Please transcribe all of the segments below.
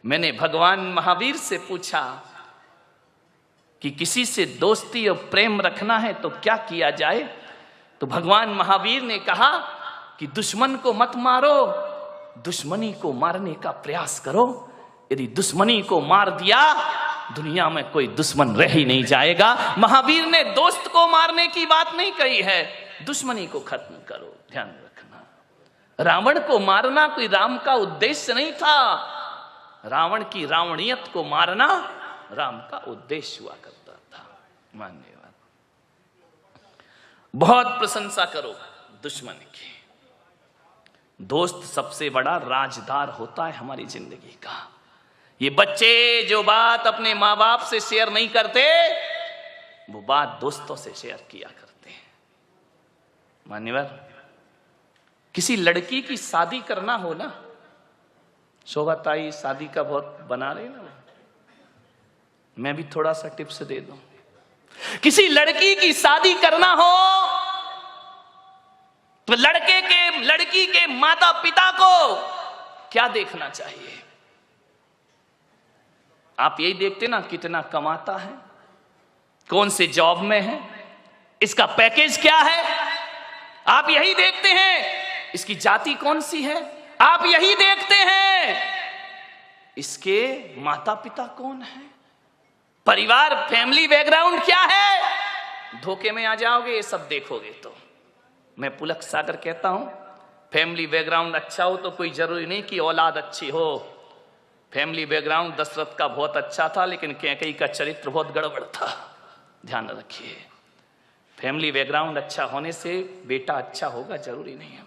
मैंने भगवान महावीर से पूछा कि किसी से दोस्ती और प्रेम रखना है तो क्या किया जाए? तो भगवान महावीर ने कहा कि दुश्मन को मत मारो, दुश्मनी को मारने का प्रयास करो। यदि दुश्मनी को मार दिया, दुनिया में कोई दुश्मन रह ही नहीं जाएगा। महावीर ने दोस्त को मारने की बात नहीं कही है, दुश्मनी को खत्म करो। ध्यान रखना, रावण को मारना कोई राम का उद्देश्य नहीं था। रावण की रावणियत को मारना राम का उद्देश्य हुआ करता था। धन्यवाद। बहुत प्रशंसा करो दुश्मन की। दोस्त सबसे बड़ा राजदार होता है हमारी जिंदगी का। ये बच्चे जो बात अपने माँ बाप से शेयर नहीं करते, वो बात दोस्तों से शेयर किया करते हैं। मान्यवर, किसी लड़की की शादी करना हो ना, शोभा ताई शादी का बहुत बना रहे ना, मैं भी थोड़ा सा टिप्स दे दूं। किसी लड़की की शादी करना हो तो लड़की के माता पिता को क्या देखना चाहिए? आप यही देखते ना, कितना कमाता है, कौन से जॉब में है, इसका पैकेज क्या है। आप यही देखते हैं। इसकी जाति कौन सी है, आप यही देखते हैं। इसके माता पिता कौन है, परिवार फैमिली बैकग्राउंड क्या है। धोखे में आ जाओगे ये सब देखोगे तो। मैं पुलक सागर कहता हूं, फैमिली बैकग्राउंड अच्छा हो तो कोई जरूरी नहीं कि औलाद अच्छी हो। फैमिली बैकग्राउंड दशरथ का बहुत अच्छा था, लेकिन कैकेयी का चरित्र बहुत गड़बड़ था। ध्यान रखिए, फैमिली बैकग्राउंड अच्छा होने से बेटा अच्छा होगा जरूरी नहीं है।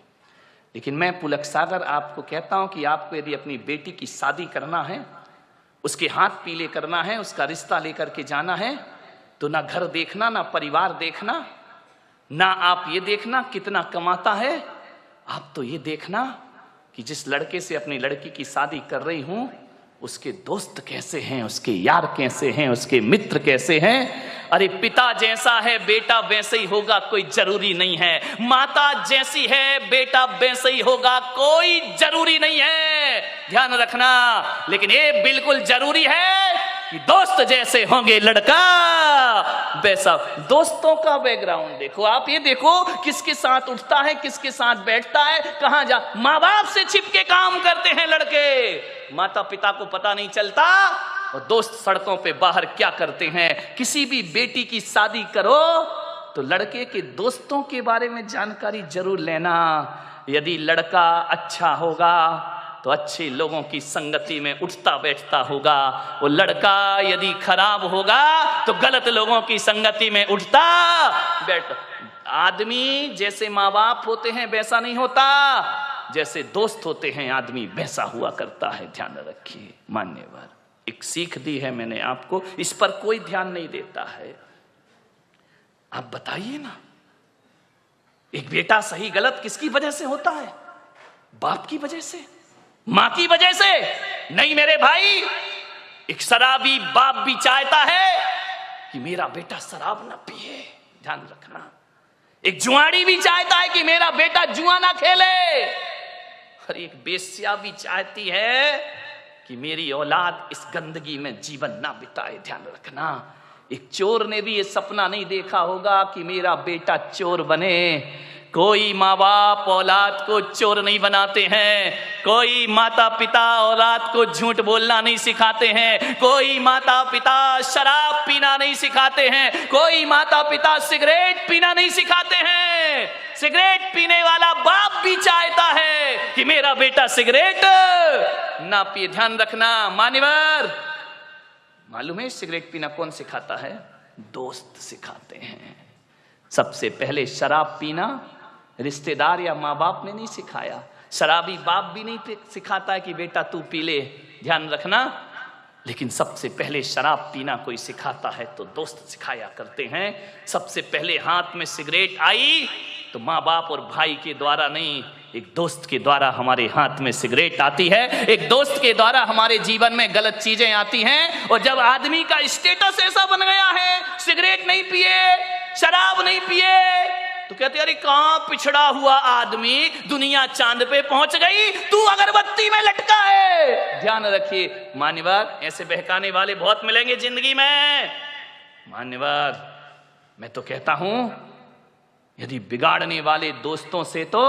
लेकिन मैं पुलक सागर आपको कहता हूं कि आपको यदि अपनी बेटी की शादी करना है, उसके हाथ पीले करना है, उसका रिश्ता लेकर के जाना है, तो ना घर देखना, ना परिवार देखना, ना आप ये देखना कितना कमाता है। आप तो ये देखना कि जिस लड़के से अपनी लड़की की शादी कर रही हूं, उसके दोस्त कैसे हैं, उसके यार कैसे हैं, उसके मित्र कैसे हैं। अरे पिता जैसा है बेटा वैसे ही होगा, कोई जरूरी नहीं है। माता जैसी है बेटा वैसे ही होगा, कोई जरूरी नहीं है। ध्यान रखना। लेकिन ये बिल्कुल जरूरी है कि दोस्त जैसे होंगे लड़का वैसा। दोस्तों का बैकग्राउंड देखो, आप ये देखो किसके साथ उठता है, किसके साथ बैठता है, कहां जा। माँ बाप से छिपके काम करते हैं लड़के, माता पिता को पता नहीं चलता। और दोस्त सड़कों पे बाहर क्या करते हैं। किसी भी बेटी की शादी करो तो लड़के के दोस्तों के बारे में जानकारी जरूर लेना। यदि लड़का अच्छा होगा तो अच्छे लोगों की संगति में उठता बैठता होगा। वो लड़का यदि खराब होगा तो गलत लोगों की संगति में उठता बैठता। आदमी जैसे माँ बाप होते हैं वैसा नहीं होता, जैसे दोस्त होते हैं आदमी वैसा हुआ करता है। ध्यान रखिए। मान्यवर, एक सीख दी है मैंने आपको, इस पर कोई ध्यान नहीं देता है। आप बताइए ना, एक बेटा सही गलत किसकी वजह से होता है? बाप की वजह से, मां की वजह से नहीं मेरे भाई। एक शराबी बाप भी चाहता है कि मेरा बेटा शराब ना पिए। ध्यान रखना। एक जुआड़ी भी चाहता है कि मेरा बेटा जुआ ना खेले। और एक बेश्या भी चाहती है कि मेरी औलाद इस गंदगी में जीवन ना बिताए। ध्यान रखना। एक चोर ने भी ये सपना नहीं देखा होगा कि मेरा बेटा चोर बने। कोई माँ बाप औलाद को चोर नहीं बनाते हैं। कोई माता पिता औलाद को झूठ बोलना नहीं सिखाते हैं। कोई माता पिता शराब पीना नहीं सिखाते हैं। कोई माता पिता सिगरेट पीना नहीं सिखाते हैं। सिगरेट पीने वाला बाप भी चाहता है कि मेरा बेटा सिगरेट ना पिए। ध्यान रखना। मान्यवर, मालूम है सिगरेट पीना कौन सिखाता है? दोस्त सिखाते हैं। सबसे पहले शराब पीना रिश्तेदार या माँ बाप ने नहीं सिखाया। शराबी बाप भी नहीं सिखाता है कि बेटा तू पी ले। ध्यान रखना। लेकिन सबसे पहले शराब पीना कोई सिखाता है तो दोस्त सिखाया करते हैं। सबसे पहले हाथ में सिगरेट आई तो माँ बाप और भाई के द्वारा नहीं, एक दोस्त के द्वारा हमारे हाथ में सिगरेट आती है। एक दोस्त के द्वारा हमारे जीवन में गलत चीजें आती हैं। और जब आदमी का स्टेटस ऐसा बन गया है, सिगरेट नहीं पिए, शराब नहीं पिए, तो कहते अरे कहां पिछड़ा हुआ आदमी, दुनिया चांद पे पहुंच गई, तू अगरबत्ती में लटका है। ध्यान रखिए मान्यवर, ऐसे बहकाने वाले बहुत मिलेंगे जिंदगी में। मान्यवर, मैं तो कहता हूं यदि बिगाड़ने वाले दोस्तों से तो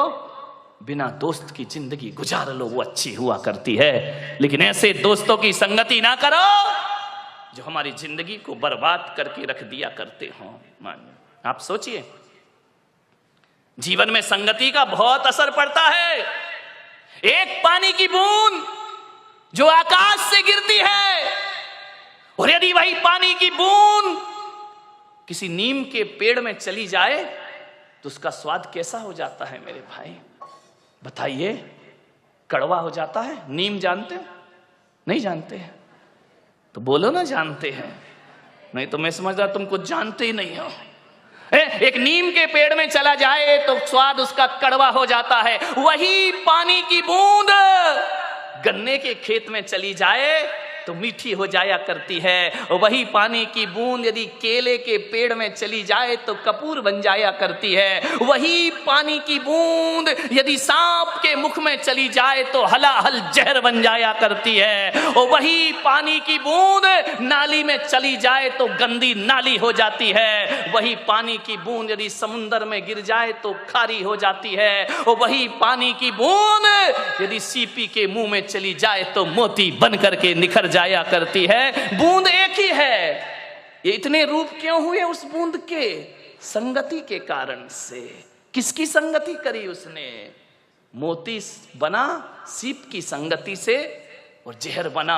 बिना दोस्त की जिंदगी गुजार लो, वो अच्छी हुआ करती है। लेकिन ऐसे दोस्तों की संगति ना करो जो हमारी जिंदगी को बर्बाद करके रख दिया करते हो। मानिए, आप सोचिए, जीवन में संगति का बहुत असर पड़ता है। एक पानी की बूंद जो आकाश से गिरती है, और यदि वही पानी की बूंद किसी नीम के पेड़ में चली जाए तो उसका स्वाद कैसा हो जाता है मेरे भाई, बताइए। कड़वा हो जाता है। नीम जानते हो? नहीं जानते हैं तो बोलो ना जानते हैं, नहीं तो मैं समझदा तुम कुछ जानते ही नहीं हो। एक नीम के पेड़ में चला जाए तो स्वाद उसका कड़वा हो जाता है। वही पानी की बूंद गन्ने के खेत में चली जाए तो मीठी हो जाया करती है। और वही पानी की बूंद यदि केले के पेड़ में चली जाए तो कपूर बन जाया करती है। वही पानी की बूंद यदि सांप के मुख में चली जाए तो हलाहल जहर बन जाया करती है। और वही पानी की बूंद नाली में चली जाए तो गंदी नाली हो जाती है। वही पानी की बूंद यदि समुंदर में गिर जाए तो खारी हो जाती है। और वही पानी की बूंद यदि सीपी के मुंह में चली जाए तो मोती बन करके निखर जाया करती है। बूंद एक ही है। ये इतने रूप क्यों हुए उस बूंद के? संगति के कारण से। किसकी संगति करी उसने? मोती बना सीप की संगति से और जहर बना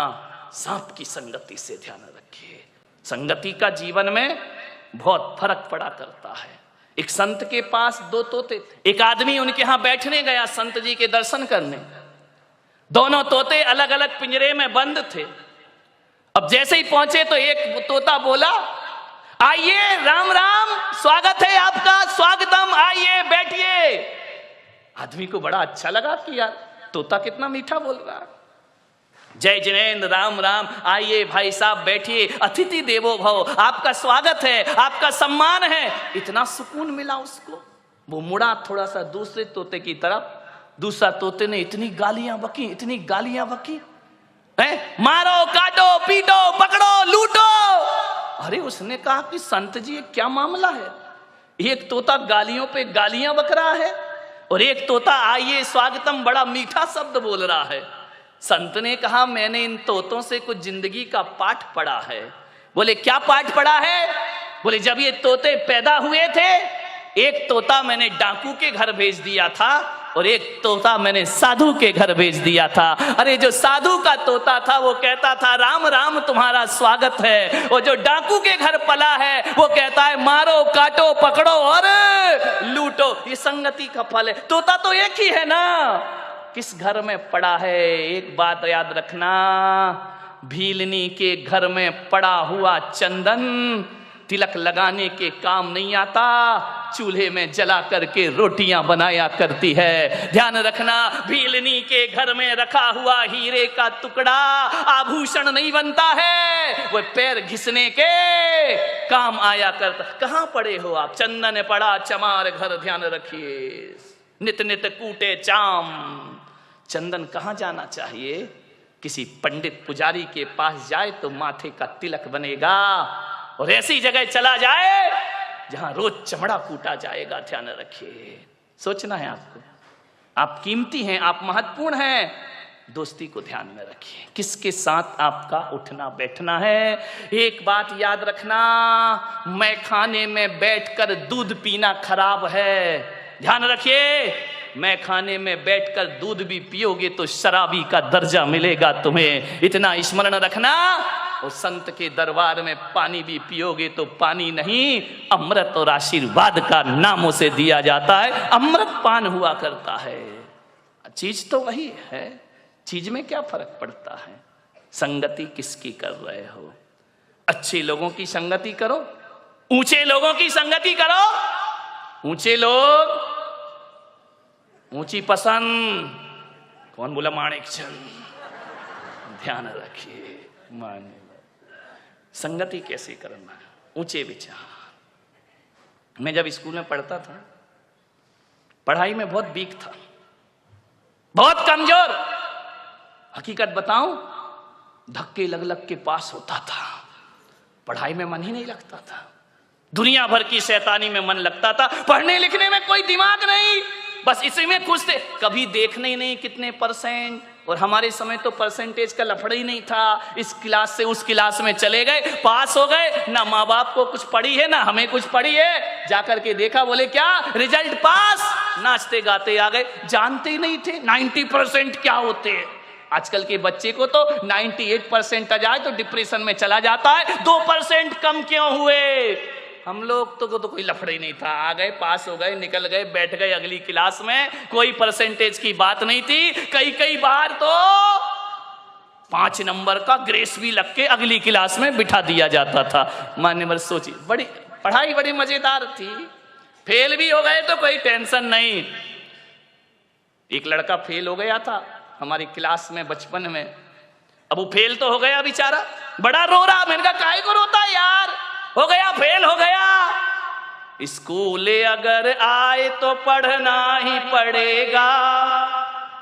सांप की संगति से। ध्यान रखिए, संगति का जीवन में बहुत फर्क पड़ा करता है। एक संत के पास दो तोते थे। एक आदमी उनके यहां बैठने गया संत जी के दर्शन करने। दोनों तोते अलग अलग पिंजरे में बंद थे। अब जैसे ही पहुंचे तो एक तोता बोला, आइए, राम राम, स्वागत है आपका, स्वागतम, आइए बैठिए। आदमी को बड़ा अच्छा लगा कि यार तोता कितना मीठा बोल रहा है। जय जिनेन्द्र, राम राम, आइए भाई साहब बैठिए, अतिथि देवो भव, आपका स्वागत है, आपका सम्मान है। इतना सुकून मिला उसको। वो मुड़ा थोड़ा सा दूसरे तोते की तरफ। दूसरा तोते ने इतनी गालियां बकी, इतनी गालियां बकी, मारो, काटो, पीटो, पकड़ो, लूटो। अरे उसने कहा कि संत जी क्या मामला है? एक तोता गालियों पे गालियां बक रहा है और एक तोता आइए स्वागतम बड़ा मीठा शब्द बोल रहा है। संत ने कहा, मैंने इन तोतों से कुछ जिंदगी का पाठ पढ़ा है। बोले क्या पाठ पढ़ा है? बोले जब ये तोते पैदा हुए थे, एक तोता मैंने डाकू के घर भेज दिया था और एक तोता मैंने साधु के घर भेज दिया था। अरे जो साधु का तोता था वो कहता था राम राम तुम्हारा स्वागत है, और जो डाकू के घर पला है वो कहता है मारो, काटो, पकड़ो और लूटो। ये संगति का फल है। तोता तो एक ही है ना, किस घर में पड़ा है? एक बात याद रखना, भीलनी के घर में पड़ा हुआ चंदन तिलक लगाने के काम नहीं आता, चूल्हे में जला करके रोटियां बनाया करती है। ध्यान रखना, भीलनी के घर में रखा हुआ हीरे का टुकड़ा आभूषण नहीं बनता है, वो पैर घिसने के काम आया करता। कहां पड़े हो आप? चंदन पड़ा चमार घर, ध्यान रखिए, नित नित कूटे चाम। चंदन कहां जाना चाहिए? किसी पंडित पुजारी के पास जाए तो माथे का तिलक बनेगा, और ऐसी जगह चला जाए जहां रोज चमड़ा कूटा जाएगा। ध्यान रखिए, सोचना है आपको, आप कीमती हैं, आप महत्वपूर्ण हैं। दोस्ती को ध्यान में रखिए, किसके साथ आपका उठना बैठना है। एक बात याद रखना, मैं खाने में बैठकर दूध पीना खराब है। ध्यान रखिए, मैं खाने में बैठकर दूध भी पियोगे तो शराबी का दर्जा मिलेगा तुम्हें, इतना स्मरण रखना। और संत के दरबार में पानी भी पियोगे तो पानी नहीं, अमृत और आशीर्वाद का नामों से दिया जाता है। अमृत पान हुआ करता है। चीज तो वही है, चीज में क्या फर्क पड़ता है? संगति किसकी कर रहे हो? अच्छे लोगों की संगति करो, ऊंचे लोगों की संगति करो। ऊंचे लोग, ऊंची पसंद। कौन बोला? माणिकचंद। ध्यान रखिए, माने संगति कैसे करना है, ऊंचे विचार। मैं जब स्कूल में पढ़ता था पढ़ाई में बहुत वीक था, बहुत कमजोर। हकीकत बताऊं, धक्के लग लग के पास होता था, पढ़ाई में मन ही नहीं लगता था। दुनिया भर की शैतानी में मन लगता था, पढ़ने लिखने में कोई दिमाग नहीं, बस इसी में खुश थे। कभी देखने ही नहीं कितने परसेंट। और हमारे समय तो परसेंटेज का लफड़ा ही नहीं था। इस क्लास से उस क्लास में चले गए, पास हो गए। ना माँ बाप को कुछ पड़ी है, ना हमें कुछ पड़ी है। जाकर के देखा, बोले क्या रिजल्ट पास, नाचते गाते आ गए। जानते ही नहीं थे 90% क्या होते हैं। आजकल के बच्चे को तो 98% आ जाए तो डिप्रेशन में चला जाता है। 2% कम क्यों हुए? हम लोग तो कोई लफड़ा ही नहीं था, आ गए, पास हो गए, निकल गए, बैठ गए अगली क्लास में। कोई परसेंटेज की बात नहीं थी। कई बार तो 5 नंबर का ग्रेस भी लग के अगली क्लास में बिठा दिया जाता था। मान्यवर सोचिए, बड़ी पढ़ाई बड़ी मजेदार थी। फेल भी हो गए तो कोई टेंशन नहीं। एक लड़का फेल हो गया था हमारी क्लास में बचपन में। अब वो फेल तो हो गया बेचारा, बड़ा रो रहा। मैंने कहा काहे को रोता है यार, हो गया, फेल हो गया। स्कूल अगर आए तो पढ़ना ही पड़ेगा,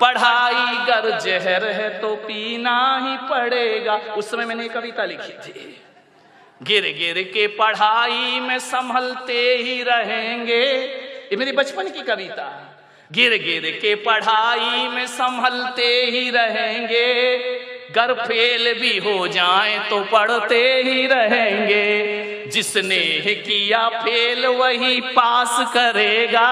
पढ़ाई गर जहर है तो पीना ही पड़ेगा। उस समय मैंने कविता लिखी थी, गिर गिर के पढ़ाई में संभलते ही रहेंगे। ये मेरी बचपन की कविता। गिर गिर के पढ़ाई में संभलते ही रहेंगे, गर फेल भी हो जाए तो पढ़ते ही रहेंगे। जिसने किया फेल वही पास करेगा,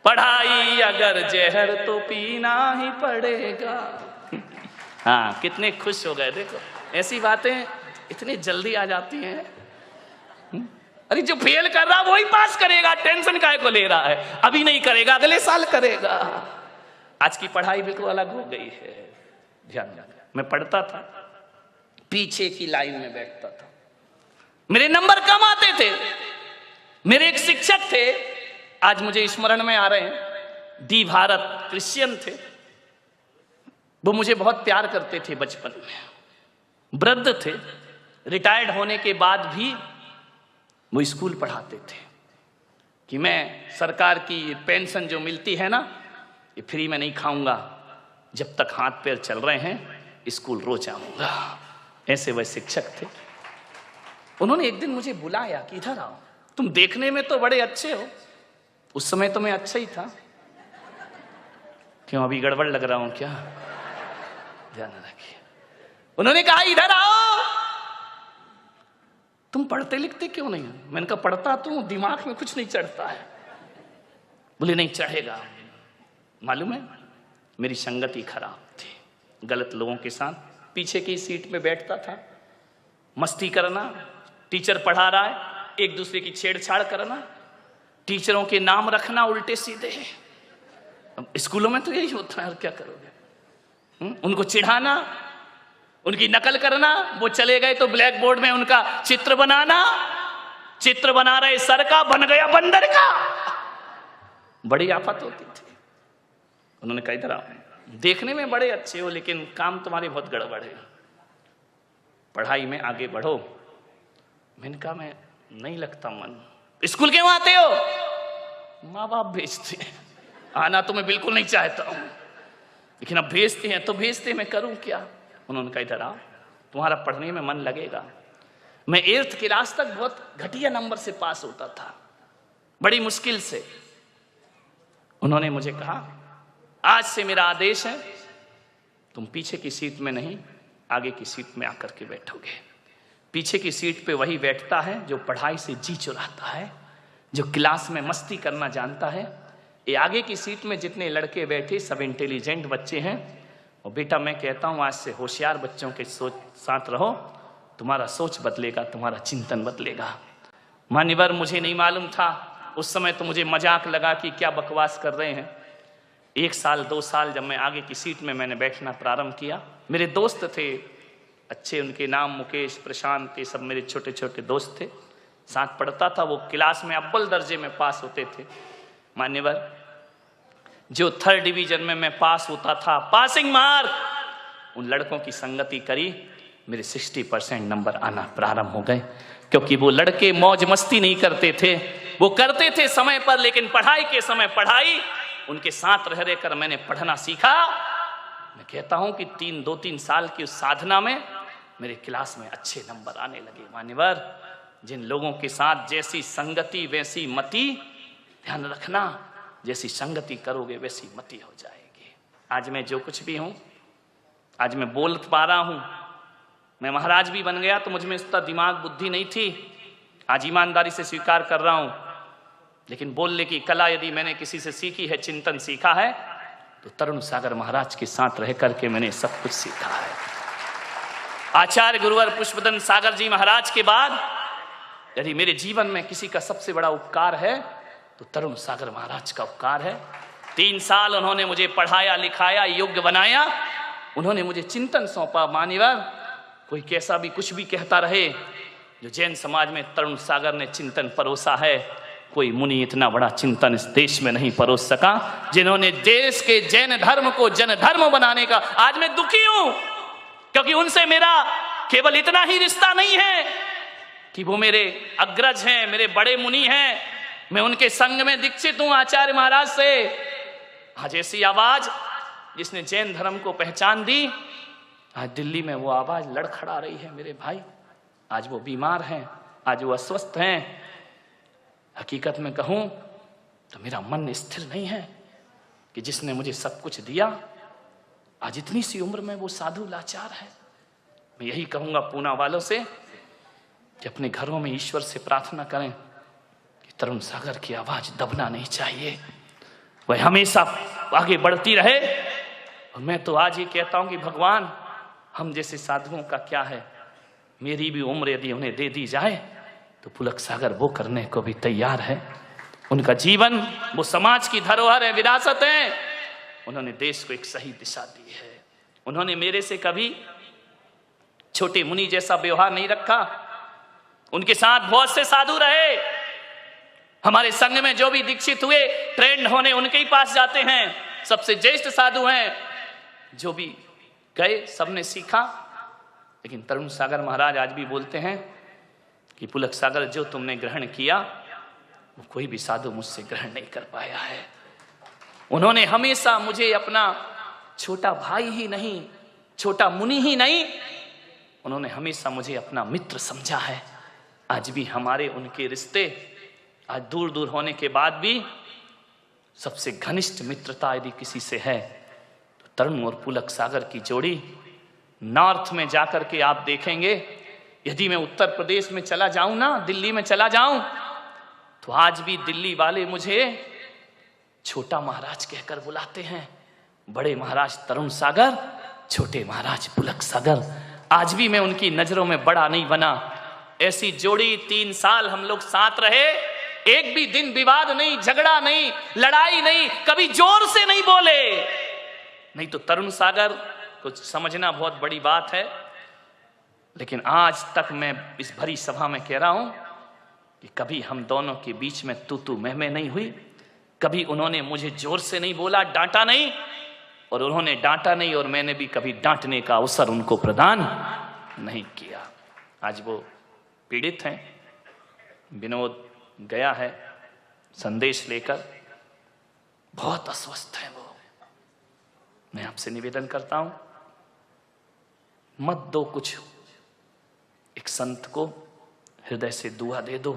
पढ़ाई अगर जहर तो पीना ही पड़ेगा। हाँ, कितने खुश हो गए। देखो ऐसी बातें इतनी जल्दी आ जाती हैं। अरे जो फेल कर रहा वही पास करेगा, टेंशन काहे को ले रहा है? अभी नहीं करेगा, अगले साल करेगा। आज की पढ़ाई बिल्कुल अलग हो गई है। ध्यान रखना, मैं पढ़ता था, पीछे की लाइन में बैठता था, मेरे नंबर कम आते थे। मेरे एक शिक्षक थे, आज मुझे स्मरण में आ रहे हैं, डी भारत, क्रिश्चियन थे। वो मुझे बहुत प्यार करते थे बचपन में। वृद्ध थे, रिटायर्ड होने के बाद भी वो स्कूल पढ़ाते थे कि मैं सरकार की पेंशन जो मिलती है ना, ये फ्री में नहीं खाऊंगा, जब तक हाथ पैर चल रहे हैं स्कूल रोज आऊंगा। ऐसे वह शिक्षक थे। उन्होंने एक दिन मुझे बुलाया कि इधर आओ, तुम देखने में तो बड़े अच्छे हो। उस समय तो मैं अच्छा ही था। क्यों अभी गड़बड़ लग रहा हूं क्या? ध्यान रखिए। उन्होंने कहा इधर आओ, तुम पढ़ते लिखते क्यों नहीं हो? मैंने कहा पढ़ता तो दिमाग में कुछ नहीं चढ़ता है। बोले नहीं चढ़ेगा। मालूम है, मेरी संगति खराब थी, गलत लोगों के साथ पीछे की सीट में बैठता था, मस्ती करना, टीचर पढ़ा रहा है एक दूसरे की छेड़छाड़ करना, टीचरों के नाम रखना उल्टे सीधे। अब स्कूलों में तो यही होता है, और क्या करोगे? उनको चिढ़ाना, उनकी नकल करना। वो चले गए तो ब्लैक बोर्ड में उनका चित्र बनाना, चित्र बना रहे सर का, बन गया बंदर का। बड़ी आफत होती थी। उन्होंने कहा इधर आओ, देखने में बड़े अच्छे हो लेकिन काम तुम्हारे बहुत गड़बड़ है, पढ़ाई में आगे बढ़ो। मैंने कहा मैं नहीं लगता मन। स्कूल क्यों आते हो? माँ बाप भेजते हैं, आना तो मैं बिल्कुल नहीं चाहता हूं, लेकिन अब भेजते हैं तो भेजते, मैं करूं क्या? उन्होंने कहा इधर आओ, तुम्हारा पढ़ने में मन लगेगा। मैं 8th क्लास तक बहुत घटिया नंबर से पास होता था, बड़ी मुश्किल से। उन्होंने मुझे कहा आज से मेरा आदेश है, तुम पीछे की सीट में नहीं आगे की सीट में आकर के बैठोगे। पीछे की सीट पे वही बैठता है जो पढ़ाई से जी चुराता है, जो क्लास में मस्ती करना जानता है। ये आगे की सीट में जितने लड़के बैठे सब इंटेलिजेंट बच्चे हैं। और बेटा मैं कहता हूँ आज से होशियार बच्चों के साथ रहो, तुम्हारा सोच बदलेगा, तुम्हारा चिंतन बदलेगा। मान्यवर मुझे नहीं मालूम था उस समय, तो मुझे मजाक लगा कि क्या बकवास कर रहे हैं। 1 साल 2 साल जब मैं आगे की सीट में मैंने बैठना प्रारंभ किया, मेरे दोस्त थे अच्छे, उनके नाम मुकेश, प्रशांत, ये सब मेरे छोटे छोटे दोस्त थे, साथ पढ़ता था। वो क्लास में अव्वल दर्जे में पास होते थे। मान्यवर जो 3rd डिवीजन में मैं पास होता था, पासिंग मार्क, उन लड़कों की संगति करी। मेरे 60% नंबर आना प्रारंभ हो गए, क्योंकि वो लड़के मौज मस्ती नहीं करते थे, वो करते थे समय पर, लेकिन पढ़ाई के समय पढ़ाई। उनके साथ रह रहकर मैंने पढ़ना सीखा। मैं कहता हूं कि 2-3 साल की उस साधना में मेरे क्लास में अच्छे नंबर आने लगे। मान्यवर, जिन लोगों के साथ जैसी संगति वैसी मति, ध्यान रखना, जैसी संगति करोगे वैसी मति हो जाएगी। आज मैं जो कुछ भी हूं, आज मैं बोल पा रहा हूं, मैं महाराज भी बन गया तो मुझ में इतना दिमाग बुद्धि नहीं थी, आज ईमानदारी से स्वीकार कर रहा हूं। लेकिन बोलने की कला यदि मैंने किसी से सीखी है, चिंतन सीखा है, तो तरुण सागर महाराज के साथ रह करके मैंने सब कुछ सीखा है। आचार्य गुरुवर पुष्पदन सागर जी महाराज के बाद यदि मेरे जीवन में किसी का सबसे बड़ा उपकार है तो तरुण सागर महाराज का उपकार है। 3 साल उन्होंने मुझे पढ़ाया लिखाया, योग्य बनाया, उन्होंने मुझे चिंतन सौंपा। मान्यवर, कोई कैसा भी कुछ भी कहता रहे, जो जैन समाज में तरुण सागर ने चिंतन परोसा है, कोई मुनि इतना बड़ा चिंतन इस देश में नहीं परोस सका, जिन्होंने देश के जैन धर्म को जन धर्म बनाने का। आज मैं दुखी हूं, क्योंकि उनसे मेरा केवल इतना ही रिश्ता नहीं है कि वो मेरे अग्रज हैं, मेरे बड़े मुनि हैं, मैं उनके संग में दीक्षित हूं आचार्य महाराज से। आज ऐसी आवाज जिसने जैन धर्म को पहचान दी, आज दिल्ली में वो आवाज लड़खड़ा रही है मेरे भाई। आज वो बीमार हैं, आज वो अस्वस्थ हैं। हकीकत में कहूं तो मेरा मन स्थिर नहीं है कि जिसने मुझे सब कुछ दिया, आज इतनी सी उम्र में वो साधु लाचार है। मैं यही कहूंगा पूना वालों से कि अपने घरों में ईश्वर से प्रार्थना करें कि तरुण सागर की आवाज दबना नहीं चाहिए, वह हमेशा आगे बढ़ती रहे। और मैं तो आज ये कहता हूं कि भगवान, हम जैसे साधुओं का क्या है, मेरी भी उम्र यदि उन्हें दे दी जाए तो पुलक सागर वो करने को भी तैयार है। उनका जीवन वो समाज की धरोहर है, विरासत है। उन्होंने देश को एक सही दिशा दी है। उन्होंने मेरे से कभी छोटे मुनि जैसा व्यवहार नहीं रखा। उनके साथ बहुत से साधु रहे। हमारे संघ में जो भी दीक्षित हुए, ट्रेंड होने उनके ही पास जाते हैं, सबसे ज्येष्ठ साधु हैं। जो भी गए सबने सीखा। लेकिन तरुण सागर महाराज आज भी बोलते हैं कि पुलक सागर, जो तुमने ग्रहण किया वो कोई भी साधु मुझसे ग्रहण नहीं कर पाया है। उन्होंने हमेशा मुझे अपना छोटा भाई ही नहीं, छोटा मुनि ही नहीं, उन्होंने हमेशा मुझे अपना मित्र समझा है। आज भी हमारे उनके रिश्ते, आज दूर दूर होने के बाद भी सबसे घनिष्ठ मित्रता यदि किसी से है तो तरुण और पुलक सागर की जोड़ी। नॉर्थ में जाकर के आप देखेंगे, यदि मैं उत्तर प्रदेश में चला जाऊं ना, दिल्ली में चला जाऊं, तो आज भी दिल्ली वाले मुझे छोटा महाराज कहकर बुलाते हैं। बड़े महाराज तरुण सागर, छोटे महाराज पुलक सागर। आज भी मैं उनकी नजरों में बड़ा नहीं बना। ऐसी जोड़ी 3 साल हम लोग साथ रहे, एक भी दिन विवाद नहीं, झगड़ा नहीं, लड़ाई नहीं, कभी जोर से नहीं बोले। नहीं तो तरुण सागर को समझना बहुत बड़ी बात है। लेकिन आज तक मैं इस भरी सभा में कह रहा हूं कि कभी हम दोनों के बीच में तू मैं नहीं हुई। कभी उन्होंने मुझे जोर से नहीं बोला, डांटा नहीं, और उन्होंने डांटा नहीं और मैंने भी कभी डांटने का अवसर उनको प्रदान नहीं किया। आज वो पीड़ित हैं। विनोद गया है संदेश लेकर, बहुत अस्वस्थ है वो। मैं आपसे निवेदन करता हूं, मत दो कुछ, एक संत को हृदय से दुआ दे दो।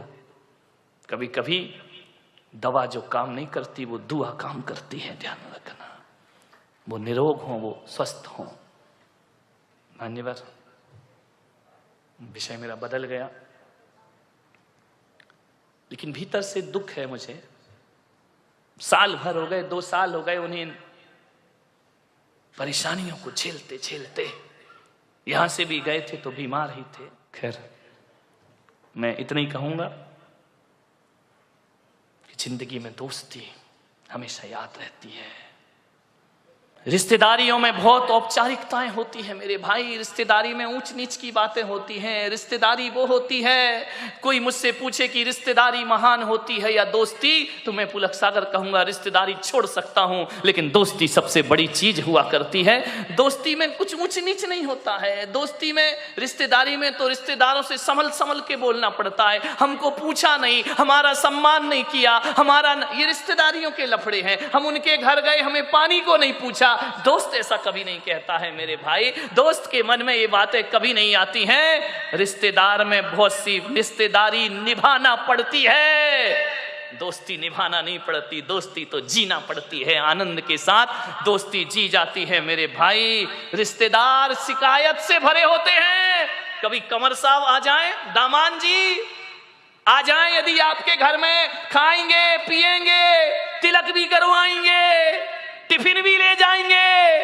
कभी कभी दवा जो काम नहीं करती वो दुआ काम करती है, ध्यान रखना। वो निरोग हो, वो स्वस्थ हो। मान्यवर, विषय मेरा बदल गया, लेकिन भीतर से दुख है मुझे। साल भर हो गए, 2 साल हो गए उन्हें परेशानियों को झेलते झेलते। यहां से भी गए थे तो बीमार ही थे। खैर, मैं इतना ही कहूंगा कि जिंदगी में दोस्ती हमेशा याद रहती है। रिश्तेदारियों में बहुत औपचारिकताएं होती हैं मेरे भाई, रिश्तेदारी में ऊंच नीच की बातें होती हैं। रिश्तेदारी वो होती है, कोई मुझसे पूछे कि रिश्तेदारी महान होती है या दोस्ती, तो मैं पुलक सागर कहूंगा रिश्तेदारी छोड़ सकता हूं, लेकिन दोस्ती सबसे बड़ी चीज हुआ करती है। दोस्ती में कुछ ऊंच नीच नहीं होता है। दोस्ती में, रिश्तेदारी में तो रिश्तेदारों से संभल संभल के बोलना पड़ता है। हमको पूछा नहीं, हमारा सम्मान नहीं किया, हमारा, ये रिश्तेदारियों के लफड़े हैं। हम उनके घर गए, हमें पानी को नहीं पूछा। दोस्त ऐसा कभी नहीं कहता है मेरे भाई, दोस्त के मन में ये बातें कभी नहीं आती हैं। रिश्तेदार में बहुत सी रिश्तेदारी निभाना पड़ती है, दोस्ती निभाना नहीं पड़ती। दोस्ती तो जीना पड़ती है, आनंद के साथ दोस्ती जी जाती है मेरे भाई। रिश्तेदार शिकायत से भरे होते हैं। कभी कमर साहब आ जाएं, दामान जी आ जाएं, यदि आपके घर में खाएंगे पिएंगे, तिलक भी करवाएंगे, टिफिन भी ले जाएंगे,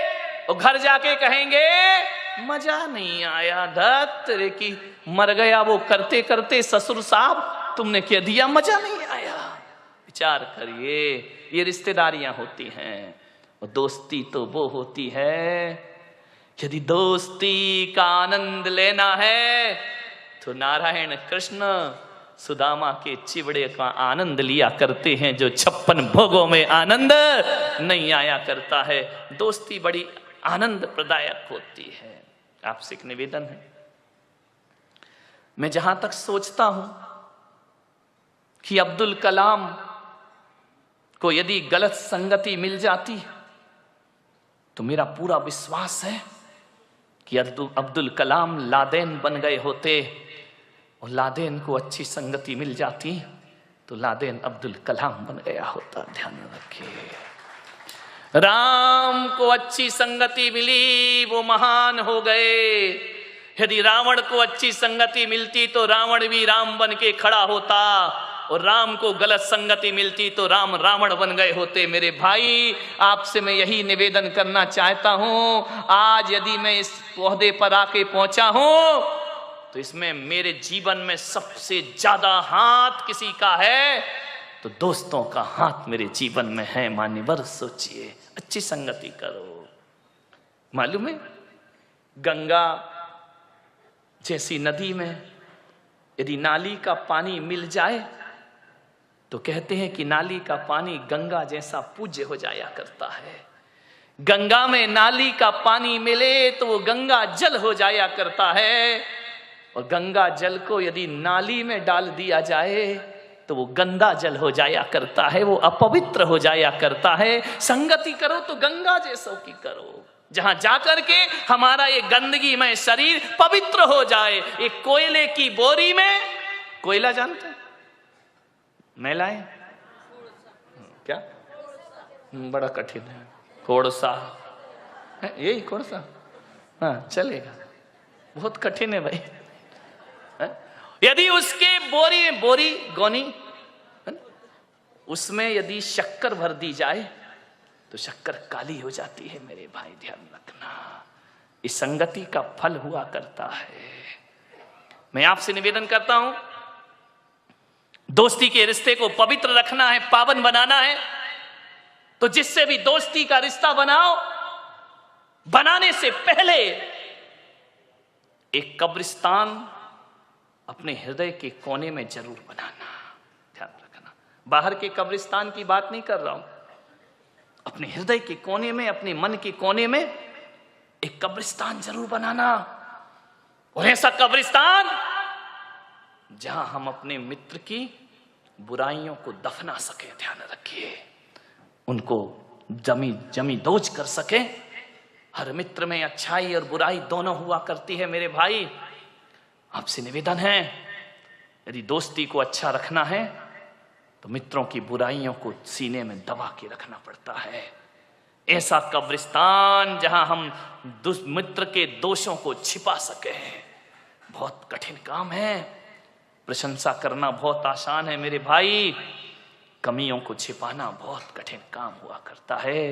और घर जाके कहेंगे मजा नहीं आया, धत रे की मर गया वो करते करते ससुर साहब, तुमने क्या दिया, मजा नहीं आया। विचार करिए, ये रिश्तेदारियां होती हैं। और दोस्ती तो वो होती है, यदि दोस्ती का आनंद लेना है तो नारायण कृष्ण सुदामा के चिवड़े का आनंद लिया करते हैं, जो 56 भोगों में आनंद नहीं आया करता है। दोस्ती बड़ी आनंद प्रदायक होती है। आपसे एक निवेदन है, मैं जहां तक सोचता हूं कि अब्दुल कलाम को यदि गलत संगति मिल जाती तो मेरा पूरा विश्वास है कि अब्दुल कलाम लादेन बन गए होते, और लादेन को अच्छी संगति मिल जाती तो लादेन अब्दुल कलाम बन गया होता। ध्यान रखिए, राम को अच्छी संगति मिली, वो महान हो गए। यदि रावण को अच्छी संगति मिलती तो रावण भी राम बन के खड़ा होता, और राम को गलत संगति मिलती तो राम रावण बन गए होते। मेरे भाई, आपसे मैं यही निवेदन करना चाहता हूं। आज यदि मैं इस ओहदे पर आके पहुंचा हूं तो इसमें मेरे जीवन में सबसे ज्यादा हाथ किसी का है तो दोस्तों का हाथ मेरे जीवन में है। मान्यवर सोचिए, अच्छी संगति करो। मालूम है, गंगा जैसी नदी में यदि नाली का पानी मिल जाए तो कहते हैं कि नाली का पानी गंगा जैसा पूज्य हो जाया करता है। गंगा में नाली का पानी मिले तो वो गंगा जल हो जाया करता है, और गंगा जल को यदि नाली में डाल दिया जाए तो वो गंदा जल हो जाया करता है, वो अपवित्र हो जाया करता है। संगति करो तो गंगा जैसों की करो, जहां जाकर के हमारा ये गंदगी में शरीर पवित्र हो जाए। एक कोयले की बोरी में, कोयला जानते हैं, मैलाएं क्या, बड़ा कठिन है, कोड़सा है, यही कोड़सा, हाँ चलेगा, बहुत कठिन है भाई। यदि उसके बोरी गोनी उसमें यदि शक्कर भर दी जाए तो शक्कर काली हो जाती है। मेरे भाई ध्यान रखना, इस संगति का फल हुआ करता है। मैं आपसे निवेदन करता हूं, दोस्ती के रिश्ते को पवित्र रखना है, पावन बनाना है, तो जिससे भी दोस्ती का रिश्ता बनाओ, बनाने से पहले एक कब्रिस्तान अपने हृदय के कोने में जरूर बनाना। ध्यान रखना, बाहर के कब्रिस्तान की बात नहीं कर रहा हूं, अपने हृदय के कोने में, अपने मन के कोने में एक कब्रिस्तान जरूर बनाना। और ऐसा कब्रिस्तान जहां हम अपने मित्र की बुराइयों को दफना सके। ध्यान रखिए, उनको जमी दोज कर सके। हर मित्र में अच्छाई और बुराई दोनों हुआ करती है। मेरे भाई, आपसे निवेदन है, यदि दोस्ती को अच्छा रखना है तो मित्रों की बुराइयों को सीने में दबा के रखना पड़ता है। ऐसा कब्रिस्तान जहां हम मित्र के दोषों को छिपा सके, बहुत कठिन काम है। प्रशंसा करना बहुत आसान है मेरे भाई, कमियों को छिपाना बहुत कठिन काम हुआ करता है।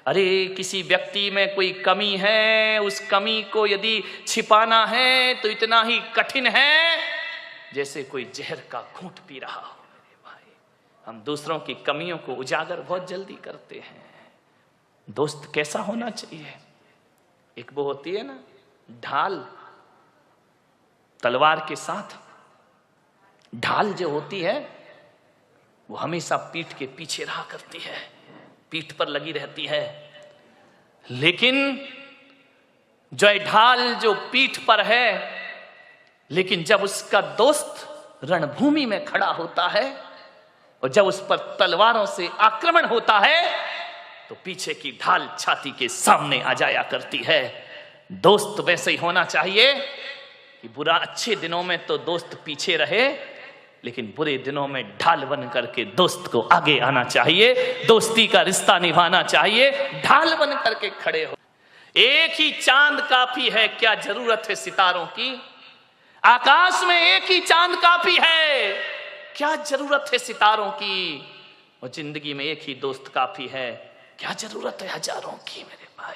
अरे किसी व्यक्ति में कोई कमी है, उस कमी को यदि छिपाना है तो इतना ही कठिन है जैसे कोई जहर का घूंट पी रहा हो। मेरे भाई, हम दूसरों की कमियों को उजागर बहुत जल्दी करते हैं, दोस्त कैसा होना चाहिए? एक वो होती है ना ढाल, तलवार के साथ। ढाल जो होती है वो हमेशा पीठ के पीछे रहा करती है, पीठ पर लगी रहती है। लेकिन जो ढाल जो पीठ पर है, लेकिन जब उसका दोस्त रणभूमि में खड़ा होता है और जब उस पर तलवारों से आक्रमण होता है तो पीछे की ढाल छाती के सामने आ जाया करती है। दोस्त वैसे ही होना चाहिए कि बुरा अच्छे दिनों में तो दोस्त पीछे रहे, लेकिन बुरे दिनों में ढाल बन करके दोस्त को आगे आना चाहिए, दोस्ती का रिश्ता निभाना चाहिए, ढाल बन करके खड़े हो। एक ही चांद काफी है, क्या जरूरत है सितारों की? आकाश में एक ही चांद काफी है, क्या जरूरत है सितारों की? और जिंदगी में एक ही दोस्त काफी है, क्या जरूरत है हजारों की? मेरे भाई,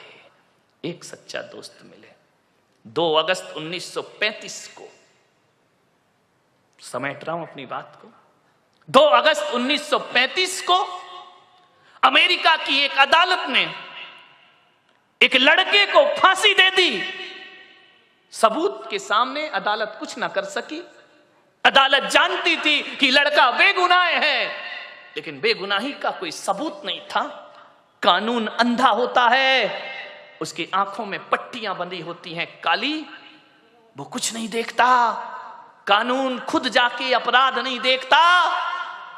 एक सच्चा दोस्त मिले। 2 अगस्त 1935 को, समेट रहा हूं अपनी बात को, 2 अगस्त 1935 को अमेरिका की एक अदालत ने एक लड़के को फांसी दे दी। सबूत के सामने अदालत कुछ ना कर सकी। अदालत जानती थी कि लड़का बेगुनाह है, लेकिन बेगुनाही का कोई सबूत नहीं था। कानून अंधा होता है, उसकी आंखों में पट्टियां बंधी होती हैं काली, वो कुछ नहीं देखता। कानून खुद जाके अपराध नहीं देखता,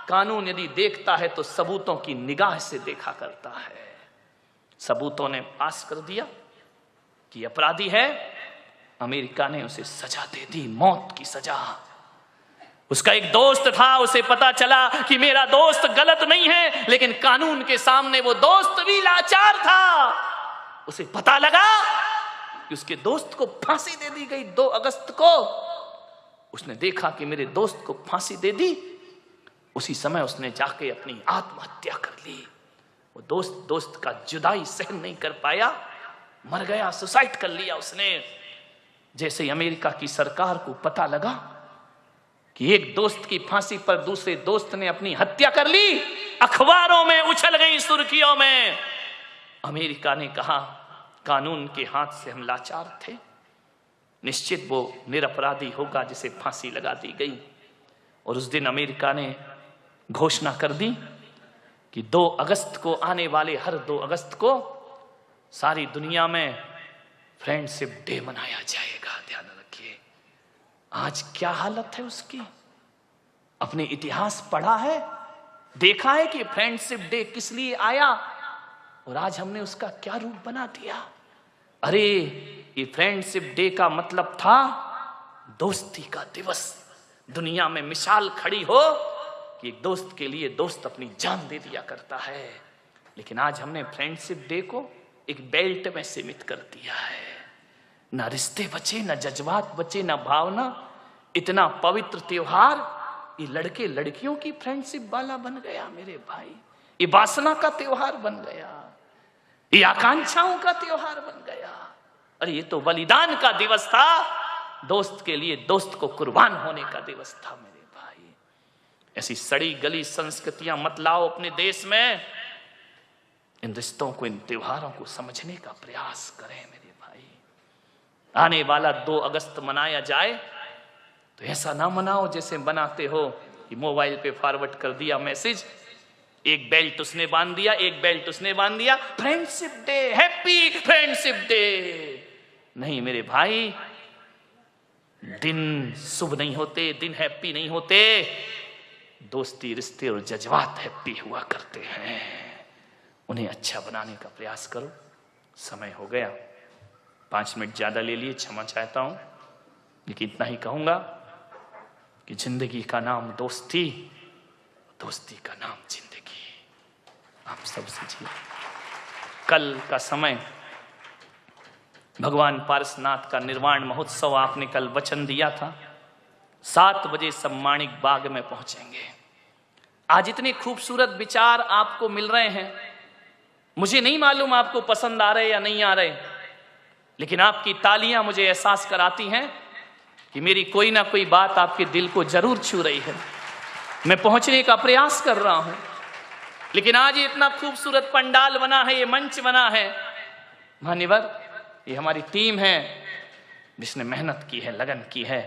कानून यदि देखता है तो सबूतों की निगाह से देखा करता है। सबूतों ने पास कर दिया कि अपराधी है, अमेरिका ने उसे सजा दे दी, मौत की सजा। उसका एक दोस्त था, उसे पता चला कि मेरा दोस्त गलत नहीं है, लेकिन कानून के सामने वो दोस्त भी लाचार था। उसे पता लगा कि उसके दोस्त को फांसी दे दी गई 2 अगस्त को। उसने देखा कि मेरे दोस्त को फांसी दे दी, उसी समय उसने जाके अपनी आत्महत्या कर ली। वो दोस्त का जुदाई सहन नहीं कर पाया, मर गया, सुसाइड कर लिया उसने। जैसे ही अमेरिका की सरकार को पता लगा कि एक दोस्त की फांसी पर दूसरे दोस्त ने अपनी हत्या कर ली, अखबारों में उछल गई सुर्खियों में। अमेरिका ने कहा कानून के हाथ से हम लाचार थे, निश्चित वो निरपराधी होगा जिसे फांसी लगा दी गई। और उस दिन अमेरिका ने घोषणा कर दी कि 2 अगस्त को, आने वाले हर 2 अगस्त को सारी दुनिया में फ्रेंडशिप डे मनाया जाएगा। ध्यान रखिए, आज क्या हालत है उसकी। अपने इतिहास पढ़ा है, देखा है कि फ्रेंडशिप डे किस लिए आया, और आज हमने उसका क्या रूप बना दिया। अरे ये फ्रेंडशिप डे का मतलब था दोस्ती का दिवस। दुनिया में मिसाल खड़ी हो कि एक दोस्त के लिए दोस्त अपनी जान दे दिया करता है, लेकिन आज हमने फ्रेंडशिप डे को एक बेल्ट में सीमित कर दिया है। ना रिश्ते बचे, ना जज्बात बचे, ना भावना। इतना पवित्र त्योहार ये लड़के लड़कियों की फ्रेंडशिप वाला बन गया मेरे भाई। ये वासना का त्योहार बन गया, ये आकांक्षाओं का त्योहार बन गया। अरे ये तो बलिदान का दिवस था, दोस्त के लिए दोस्त को कुर्बान होने का दिवस था मेरे भाई। ऐसी सड़ी गली संस्कृतियां मत लाओ अपने देश में। इन रिश्तों को, इन त्योहारों को समझने का प्रयास करें मेरे भाई। आने वाला 2 अगस्त मनाया जाए तो ऐसा ना मनाओ जैसे बनाते हो कि मोबाइल पे फॉरवर्ड कर दिया मैसेज, एक बेल्ट उसने बांध दिया, एक बेल्ट उसने बांध दिया, friendship day, happy friendship day. नहीं मेरे भाई, दिन शुभ नहीं होते, दिन हैप्पी नहीं होते। दोस्ती, रिश्ते और जज्बात हैप्पी हुआ करते हैं। उन्हें अच्छा बनाने का प्रयास करो। समय हो गया, 5 मिनट ज्यादा ले लिए, क्षमा चाहता हूं, लेकिन इतना ही कहूंगा कि जिंदगी का नाम दोस्ती, दोस्ती का नाम जिंदगी। आप सब सीखिए। कल का समय भगवान पारसनाथ का निर्वाण महोत्सव, आपने कल वचन दिया था 7 बजे सब माणिक बाग में पहुंचेंगे। आज इतने खूबसूरत विचार आपको मिल रहे हैं, मुझे नहीं मालूम आपको पसंद आ रहे या नहीं आ रहे, लेकिन आपकी तालियां मुझे एहसास कराती हैं कि मेरी कोई ना कोई बात आपके दिल को जरूर छू रही है। मैं पहुंचने का प्रयास कर रहा हूं। लेकिन आज ये इतना खूबसूरत पंडाल बना है, ये मंच बना है। मान्यवर, ये हमारी टीम है जिसने मेहनत की है, लगन की है,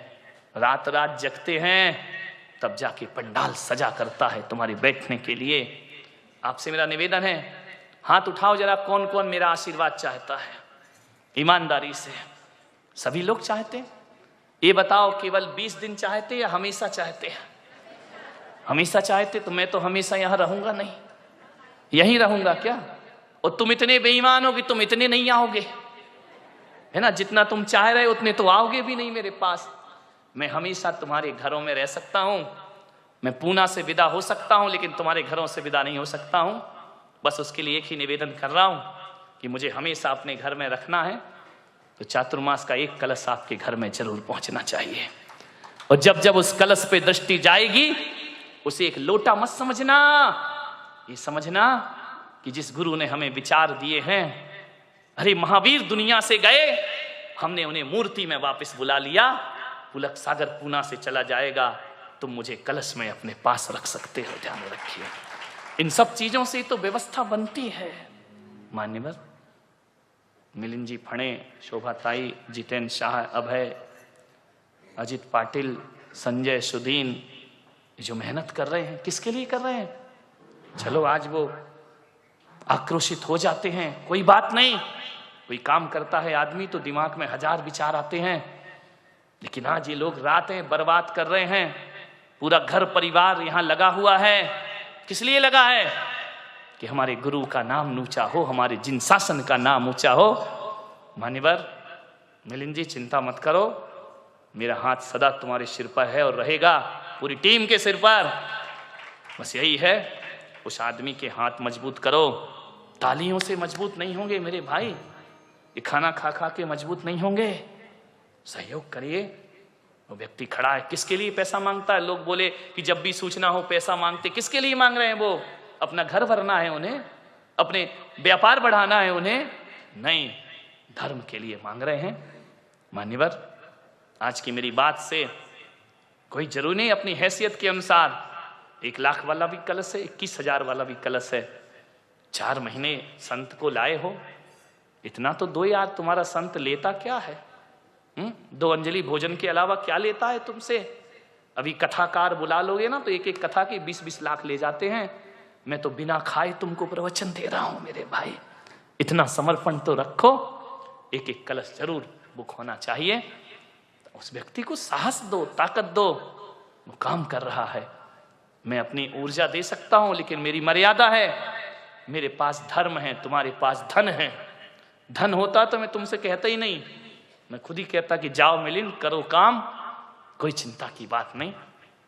रात रात जगते हैं तब जाके पंडाल सजा करता है तुम्हारे बैठने के लिए। आपसे मेरा निवेदन है, हाथ उठाओ जरा, कौन कौन मेरा आशीर्वाद चाहता है ईमानदारी से? सभी लोग चाहते हैं। ये बताओ, केवल 20 दिन चाहते या हमेशा चाहते हैं? हमेशा चाहते तो मैं तो हमेशा यहां रहूंगा नहीं, यहीं रहूंगा क्या? और तुम इतने बेईमान हो कि तुम इतने नहीं आओगे, है ना? जितना तुम चाह रहे उतने तो आओगे भी नहीं मेरे पास। मैं हमेशा तुम्हारे घरों में रह सकता हूं। मैं पूना से विदा हो सकता हूं, लेकिन तुम्हारे घरों से विदा नहीं हो सकता हूं। बस उसके लिए एक ही निवेदन कर रहा हूं कि मुझे हमेशा अपने घर में रखना है, तो चातुर्मास का एक कलश आपके घर में जरूर पहुंचना चाहिए। और जब जब उस कलश पे दृष्टि जाएगी, उसे एक लोटा मत समझना, ये समझना कि जिस गुरु ने हमें विचार दिए हैं, अरे महावीर दुनिया से गए, हमने उन्हें मूर्ति में वापस बुला लिया। पुलक सागर पूना से चला जाएगा, तुम मुझे कलश में अपने पास रख सकते हो, ध्यान रखिए। इन सब चीजों से तो व्यवस्था बनती है। मान्यवर, मिलिंद जी फणे, शोभा ताई, जितेंद्र शाह, अभय, अजित पाटिल, संजय, सुदीन, जो मेहनत कर रहे हैं, किसके लिए कर रहे हैं? चलो आज वो आक्रोशित हो जाते हैं, कोई बात नहीं। कोई काम करता है आदमी तो दिमाग में 1000 विचार आते हैं, लेकिन आज ये लोग रातें बर्बाद कर रहे हैं। पूरा घर परिवार यहां लगा हुआ है। किस लिए लगा है? कि हमारे गुरु का नाम ऊंचा हो, हमारे जिन शासन का नाम ऊंचा हो। मान्यवर, मिलिंद जी चिंता मत करो, मेरा हाथ सदा तुम्हारे सिर पर है और रहेगा, पूरी टीम के सिर पर। बस यही है, उस आदमी के हाथ मजबूत करो। तालियों से मजबूत नहीं होंगे मेरे भाई, ये खाना खा खा के मजबूत नहीं होंगे। सहयोग करिए। वो व्यक्ति खड़ा है, किसके लिए पैसा मांगता है? लोग बोले कि जब भी सूचना हो पैसा मांगते, किसके लिए मांग रहे हैं? वो अपना घर भरना है उन्हें, अपने व्यापार बढ़ाना है उन्हें? नहीं, धर्म के लिए मांग रहे हैं। मान्यवर, आज की मेरी बात से कोई जरूरी नहीं अपनी हैसियत के अनुसार 1 लाख वाला भी कलश है, 21,000 वाला भी कलश है। 4 महीने संत को लाए हो, इतना तो दो यार। तुम्हारा संत लेता क्या है? 2 अंजलि भोजन के अलावा क्या लेता है तुमसे? अभी कथाकार बुला लोगे ना तो एक एक कथा के 20-20 लाख ले जाते हैं। मैं तो बिना खाए तुमको प्रवचन दे रहा हूं मेरे भाई। इतना समर्पण तो रखो, एक एक कलश जरूर बुक होना चाहिए। उस व्यक्ति को साहस दो, ताकत दो, वो काम कर रहा है। मैं अपनी ऊर्जा दे सकता हूं, लेकिन मेरी मर्यादा है। मेरे पास धर्म है, तुम्हारे पास धन है। धन होता तो मैं तुमसे कहता ही नहीं, मैं खुद ही कहता कि जाओ मिलिंद, करो काम, कोई चिंता की बात नहीं।